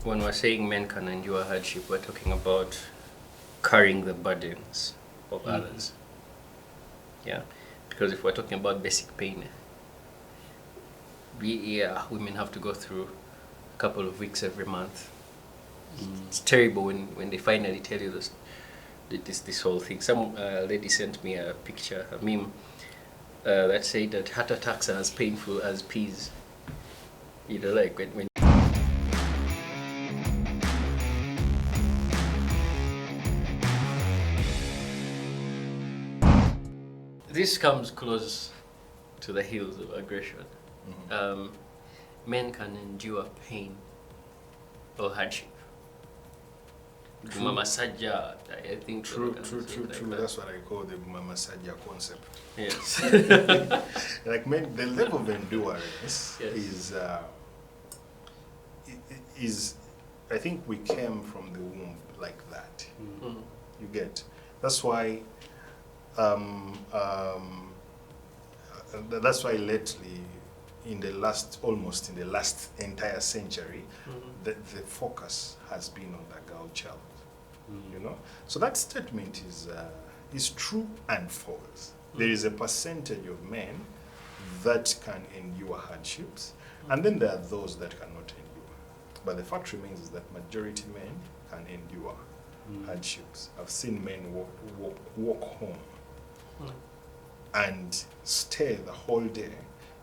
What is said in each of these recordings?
when we're saying men can endure hardship, we're talking about carrying the burdens of others. Yeah, because if we're talking about basic pain, women have to go through a couple of weeks every month. It's terrible when they finally tell you this whole thing. Some lady sent me a picture, a meme, that said that heart attacks are as painful as peas. You know, like when this comes close to the heels of aggression. Men can endure pain or hardship. Mama Sajja, I think. True. That's what I call the Mama Sajja concept. Yes. Like men, the level of endurance is, I think we came from the womb like that. You get. That's why. That's why lately, almost in the last entire century, the focus has been on the girl child. You know, so that statement is true and false. There is a percentage of men that can endure hardships, and then there are those that cannot endure. But the fact remains is that majority men can endure hardships. I've seen men walk home and stay the whole day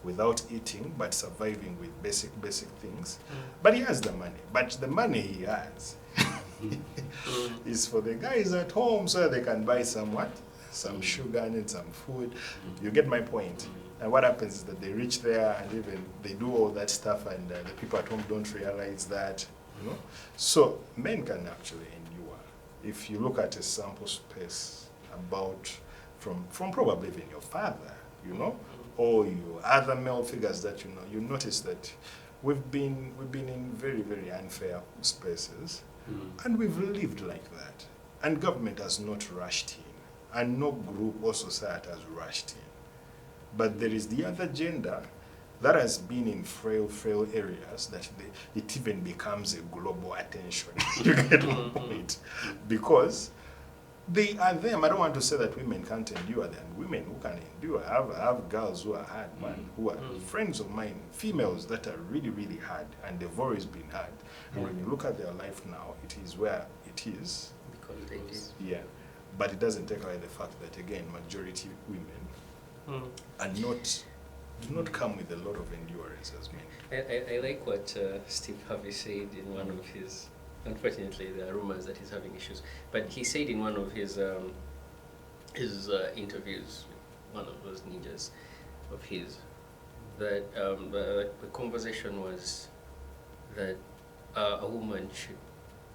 without eating but surviving with basic things. But he has the money. But the money he has is for the guys at home so they can buy some sugar and some food. You get my point. And what happens is that they reach there and even they do all that stuff, and the people at home don't realize that, you know. So men can actually endure. If you look at a sample space from probably even your father, you know, or your other male figures that you know, you notice that we've been in very, very unfair spaces, and we've lived like that. And government has not rushed in, and no group or society has rushed in. But there is the other gender that has been in frail areas that it even becomes a global attention. You get my point? Because they are them. I don't want to say that women can't endure. There are women who can endure. I have girls who are hard, who are friends of mine, females that are really, really hard, and they've always been hard. And when you look at their life now, it is where it is. Because they did. Yeah. But it doesn't take away the fact that, again, majority women do not come with a lot of endurance as men. I like what Steve Harvey said in one of his. Unfortunately, there are rumors that he's having issues. But he said in one of his interviews, one of those ninjas of his, that the conversation was that a woman should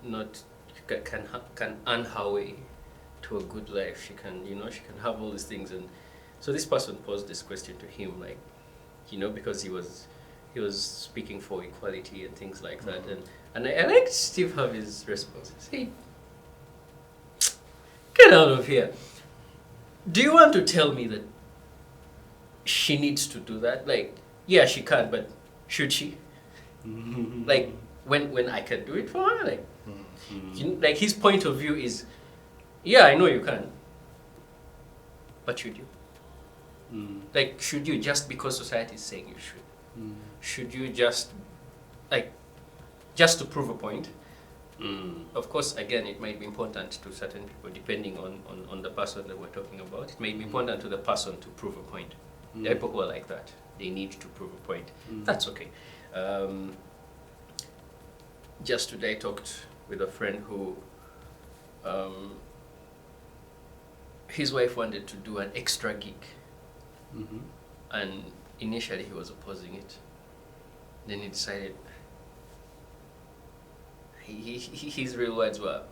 not can earn her way to a good life. She can have all these things. And so this person posed this question to him, like, because he was speaking for equality and things like that. And I liked Steve Harvey's response. He said, "Get out of here. Do you want to tell me that she needs to do that? Like, yeah, she can, but should she? Like, when I can do it for her? Like, like his point of view is, yeah, I know you can, but should you? Like, should you just because society is saying you should? Should you just to prove a point?" Of course, again, it might be important to certain people, depending on the person that we're talking about. It may be important to the person to prove a point. There are people who are like that. They need to prove a point. That's okay. Just today, I talked with a friend who his wife wanted to do an extra gig. And initially he was opposing it. Then he decided, his real words were,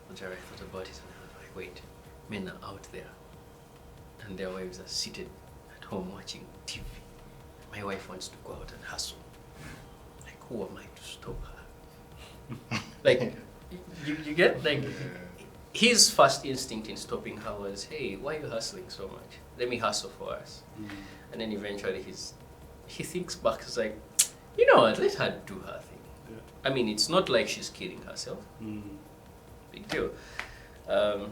once I thought about it, and I was like, wait, men are out there and their wives are seated at home watching TV. My wife wants to go out and hustle. Like, who am I to stop her? Like, you get, like, his first instinct in stopping her was, hey, why are you hustling so much? Let me hustle for us. And then eventually he thinks back, he's like, you know what, let her do her thing. I mean, it's not like she's killing herself. Big deal. Though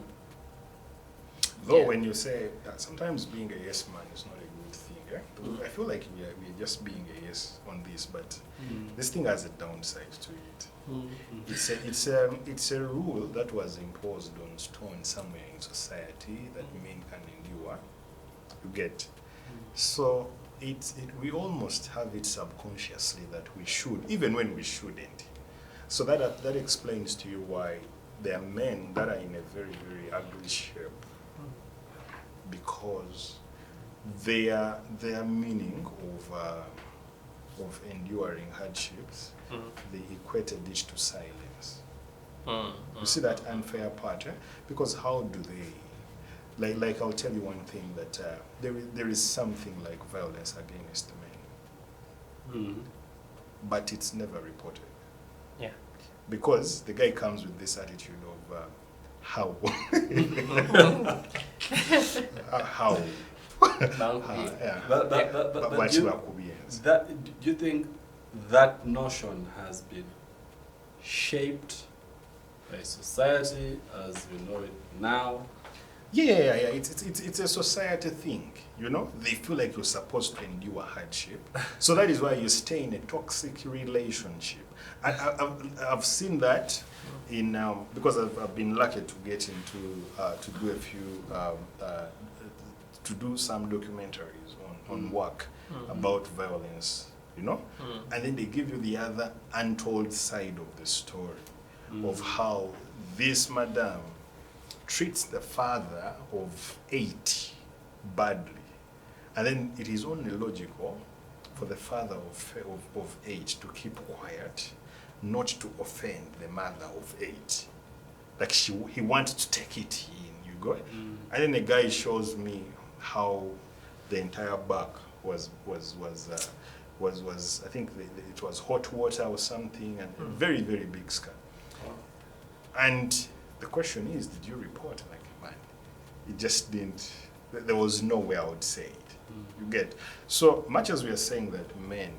Yeah. when you say that sometimes being a yes man is not a good thing, eh? I feel like we're just being a yes on this, but this thing has a downside to it. It's a rule that was imposed on stone somewhere in society that men can endure. You get. So we almost have it subconsciously that we should, even when we shouldn't. So that explains to you why there are men that are in a very, very ugly shape, because their meaning of enduring hardships, they equated it to silence. You see that unfair part, eh? Because how do they, like I'll tell you one thing, that there is something like violence against men, but it's never reported. Yeah. Because the guy comes with this attitude of how how yeah. But But do you you, are Kubians. do you think that notion has been shaped by society as we know it now? Yeah. It's a society thing, you know. They feel like you're supposed to endure hardship, so that is why you stay in a toxic relationship. I've seen that in because I've been lucky to get into to do a few to do some documentaries on work about violence, you know, and then they give you the other untold side of the story of how this madam treats the father of 8 badly, and then it is only logical for the father of 8 to keep quiet, not to offend the mother of 8. Like he wanted to take it in, you got? And then the guy shows me how the entire back was I think it was hot water or something, and a very, very big scar. And the question is, did you report? Like, man, it just didn't, there was no way I would say it. You get? So much as we are saying that men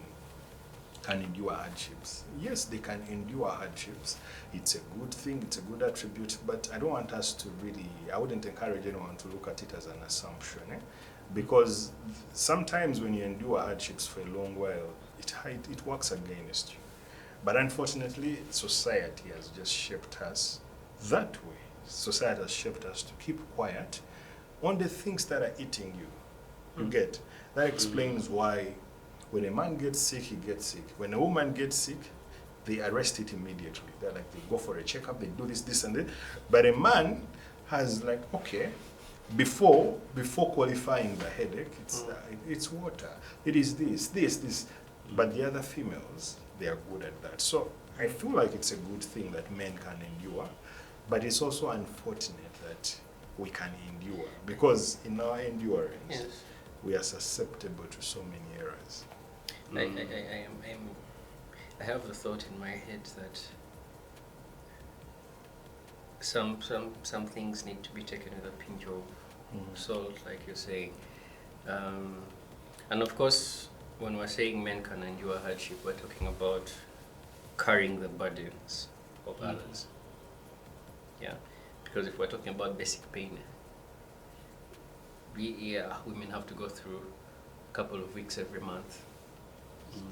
can endure hardships, yes, they can endure hardships. It's a good thing, it's a good attribute, but I don't want us to really, I wouldn't encourage anyone to look at it as an assumption, eh? Because sometimes when you endure hardships for a long while, it works against you. But unfortunately, society has just shaped us that way. Society has shaped us to keep quiet on the things that are eating you. You get? That explains why when a man gets sick, he gets sick. When a woman gets sick, they arrest it immediately. They're like, they go for a checkup, they do this and that. But a man has like, okay, before qualifying the headache, it's water. It is this. But the other females, they are good at that. So I feel like it's a good thing that men can endure, but it's also unfortunate that we can endure, because in our endurance, Yes. we are susceptible to so many errors. I have the thought in my head that some things need to be taken with a pinch of salt, like you're saying. And of course, when we're saying men can endure hardship, we're talking about carrying the burdens of others. Yeah, because if we're talking about basic pain, women have to go through a couple of weeks every month.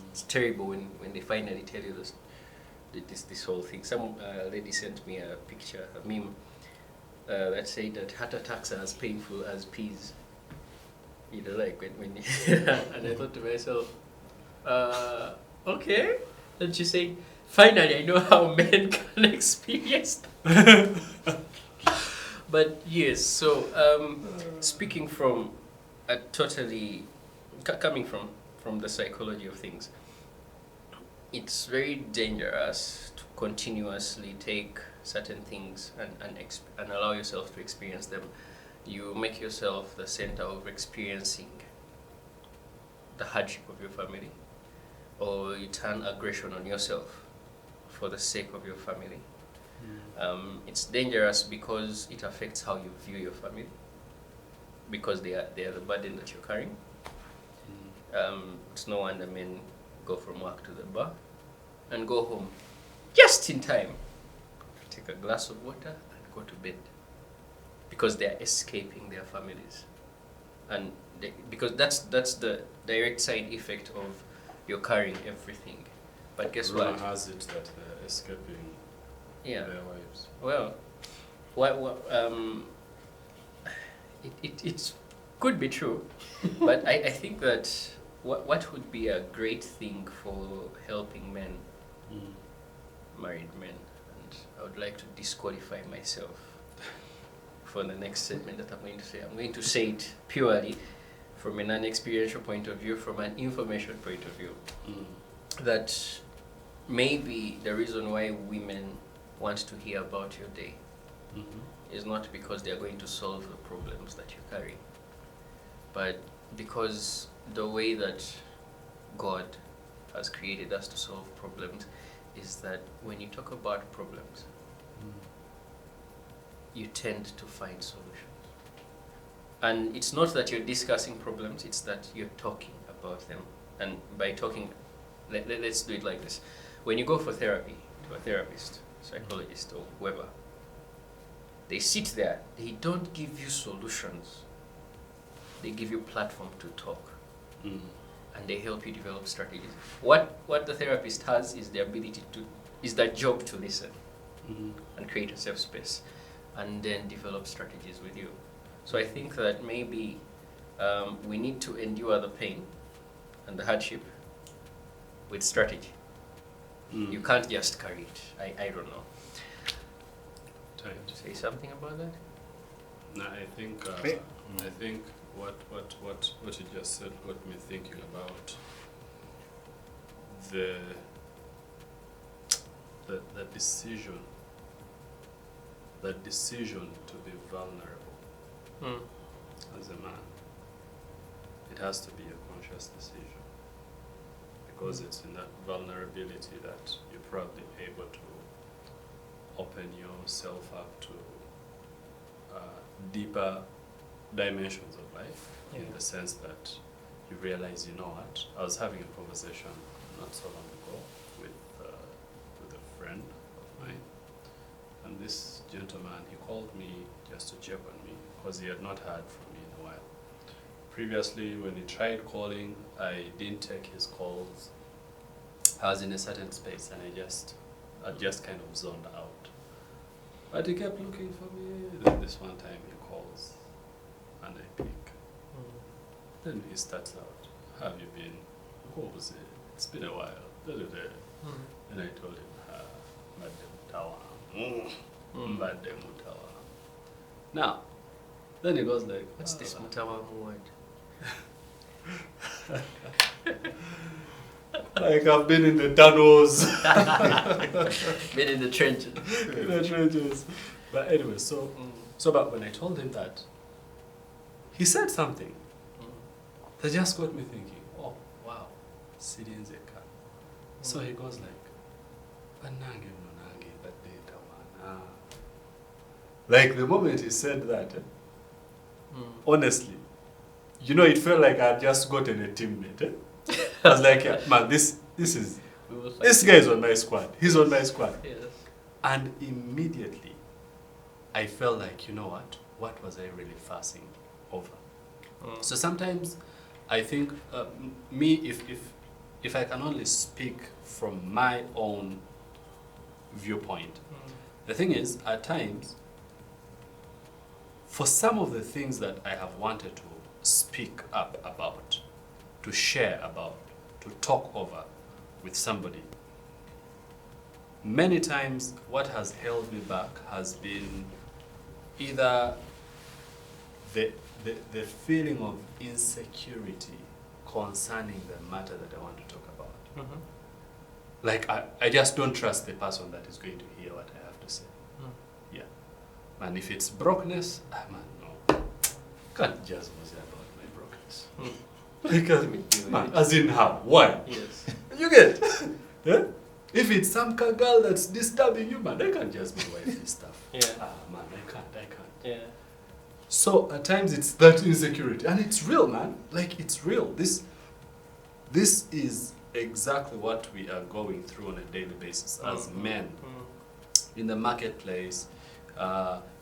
It's terrible when they finally tell you this whole thing. Some lady sent me a picture, a meme, that said that heart attacks are as painful as peas. You know, like when and I thought to myself, okay. Then she said, finally I know how men can experience that. But yes, so speaking from a totally, coming from the psychology of things, it's very dangerous to continuously take certain things and allow yourself to experience them. You make yourself the center of experiencing the hardship of your family, or you turn aggression on yourself for the sake of your family. It's dangerous because it affects how you view your family, because they are the burden that you're carrying. It's no wonder men go from work to the bar and go home just in time to take a glass of water and go to bed because they are escaping their families, and because that's the direct side effect of you're carrying everything. But guess Rumor what? has it that they're escaping Yeah. their wives. Well, it could be true, but I think that what would be a great thing for helping men, married men, and I would like to disqualify myself for the next statement that I'm going to say. I'm going to say it purely from a non-experiential point of view, from an information point of view, that maybe the reason why women want to hear about your day is not because they are going to solve the problems that you carry, but because the way that God has created us to solve problems is that when you talk about problems, you tend to find solutions. And it's not that you're discussing problems, it's that you're talking about them. And by talking, let's do it like this. When you go for therapy to a therapist, psychologist, or whoever, they sit there, they don't give you solutions. They give you a platform to talk. And they help you develop strategies. What the therapist has is the ability to, is their job to listen and create a safe space and then develop strategies with you. So I think that maybe we need to endure the pain and the hardship with strategy. You can't just carry it. I don't know. Say something about that? No, I think what you just said got me thinking about the decision to be vulnerable as a man. It has to be a conscious decision, because it's in that vulnerability that you're probably able to open yourself up to deeper dimensions of life, in the sense that you realize, you know what, I was having a conversation not so long ago with a friend of mine, and this gentleman, he called me just to check on me because he had not heard from me in a while. Previously, when he tried calling, I didn't take his calls. I was in a certain space and I just kind of zoned out. But he kept looking for me. Then this one time he calls and I pick. Then he starts out, how have you been? What was it? It's been a while. And I told him, Madam Tawa. Madam Mutawa. Now, then he goes like, What's this Mutawa word? Like, I've been in the tunnels. Been in the trenches. In the trenches. But anyway, so but when I told him that, he said something that just got me thinking, oh, wow, Syrian Zeka. So he goes like, like the moment he said that, honestly, you know, it felt like I had just gotten a teammate. I was like, yeah, man, this guy is on my squad. He's on my squad. Yes. And immediately, I felt like, you know what was I really fussing over? So sometimes, I think me, if I can only speak from my own viewpoint, the thing is, at times, for some of the things that I have wanted to speak up about, to share about, to talk over with somebody, many times what has held me back has been either the feeling of insecurity concerning the matter that I want to talk about. Like, I just don't trust the person that is going to hear what I have to say. Yeah. And if it's brokenness, man, no. Can't just say about my brokenness. Because, man, as in how? Why? Yes. You get? Yeah? If it's some girl that's disturbing you, man, I can't just be wifey stuff. Yeah. Man, I can't. Yeah. So at times it's that insecurity, and it's real, man. Like, it's real. This is exactly what we are going through on a daily basis as men in the marketplace,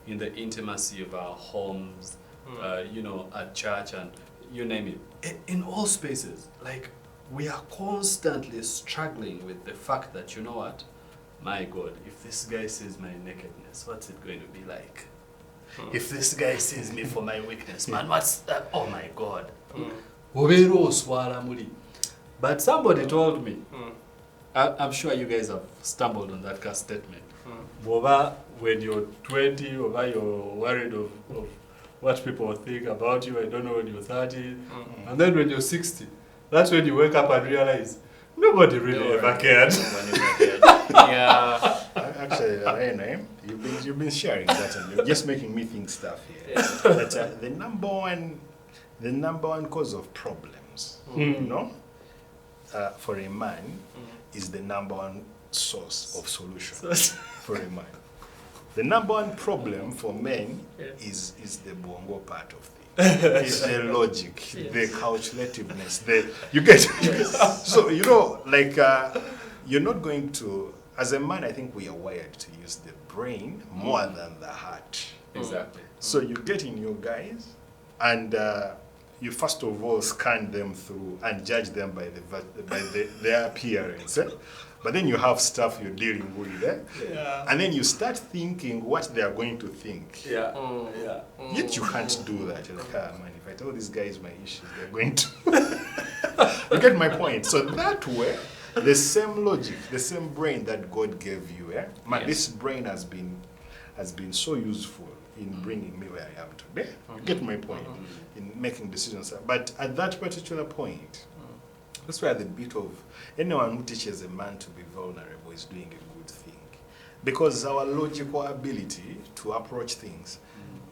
in the intimacy of our homes, you know, at church and you name it. In all spaces, like we are constantly struggling with the fact that, you know what, my God, if this guy sees my nakedness, what's it going to be like? If this guy sees me for my weakness, man, what's that? Oh my God. But somebody told me, I'm sure you guys have stumbled on that kind of statement. When you're 20, you're worried of what people think about you. I don't know when you're 30. And then when you're 60, that's when you wake up and realize nobody really ever cared. Yeah. Actually, you've been sharing that, and you're just making me think stuff here. That the number one cause of problems, you know, for a man, is the number one source of solution for a man. The number one problem for men is the bongo part of things. It's the logic, the calculativeness, you get. So you know, like you're not going to. As a man, I think we are wired to use the brain more than the heart. Exactly. So you get in your guys, and you first of all scan them through and judge them by their appearance. But then you have stuff you're dealing with, and then you start thinking what they are going to think. Yet you can't do that. You're like, man, if I tell these guys my issues, they're going to. You get my point. So that way, the same logic, the same brain that God gave you, man, this brain has been so useful in bringing me where I am today. You get my point? In making decisions. But at that particular point, that's where the bit of anyone who teaches a man to be vulnerable is doing a good thing. Because our logical ability to approach things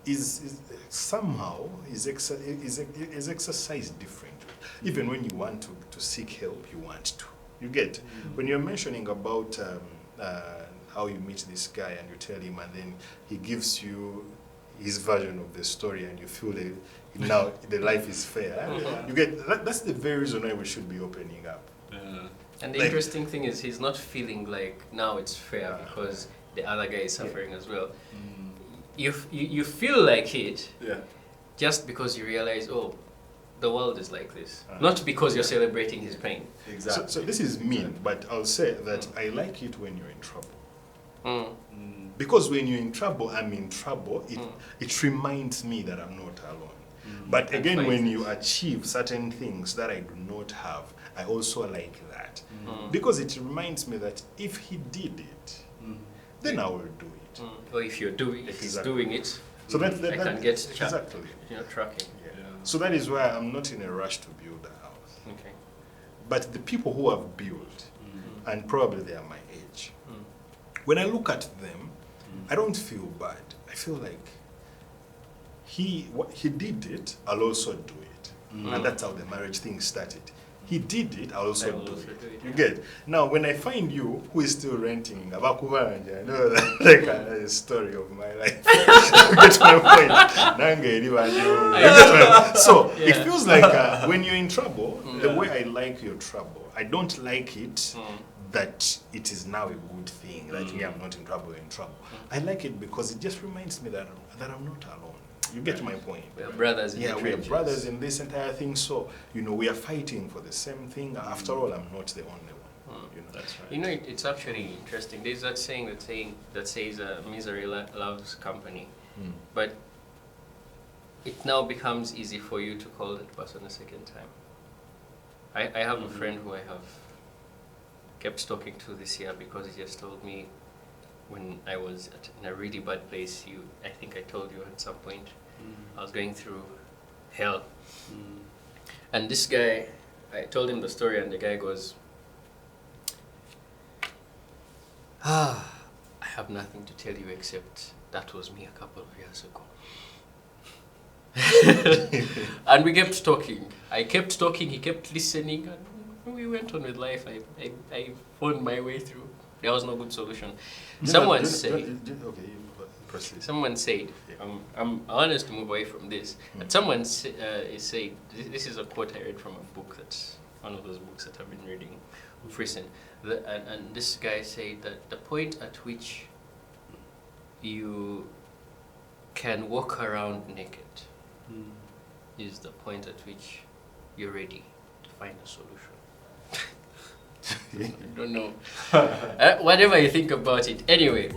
is somehow exercised differently. Even when you want to seek help, you want to. You get? When you're mentioning about how you meet this guy and you tell him, and then he gives you his version of the story, and you feel that now the life is fair. You get that's the very reason why we should be opening up. And the interesting thing is, he's not feeling like now it's fair because the other guy is suffering as well. You feel like it, just because you realize, oh, the world is like this. Not because you're celebrating his pain. Exactly. So this is mean, but I'll say that I like it when you're in trouble. Because when you're in trouble, I'm in trouble. It reminds me that I'm not alone. But again, when you achieve certain things that I do not have, I also like that. Because it reminds me that if he did it, then I will do it. Or if he's doing it, so I can get exactly. tracking. So that is why I'm not in a rush to build a house. Okay. But the people who have built, and probably they are my age, when I look at them, I don't feel bad. I feel like he did it, I'll also do it. And that's how the marriage thing started. He did it, I'll also do it. You get? Now, when I find you, who is still renting, Abakubanja, I know that, like a story of my life. You get my point? So, it feels like when you're in trouble, the way I like your trouble, I don't like it that it is now a good thing, that I'm not in trouble, you're in trouble. I like it because it just reminds me that I'm not alone. You get my point. We are brothers in the we are trenches. brothers in this entire thing. So, we are fighting for the same thing. After all, I'm not the only one. That's right. It's actually interesting. There's that saying that says misery loves company. But it now becomes easy for you to call that person a second time. I have a friend who I have kept talking to this year because he just told me when I was in a really bad place, I think I told you at some point, I was going through hell. And this guy, I told him the story, and the guy goes, I have nothing to tell you except that was me a couple of years ago. And we kept talking. I kept talking, he kept listening, and we went on with life. I found my way through. There was no good solution. Someone said, I want us to move away from this. But someone said, this is a quote I read from a book that one of those books that I've been reading of recent. And this guy said that the point at which you can walk around naked is the point at which you're ready to find a solution. I don't know. Whatever you think about it. Anyway,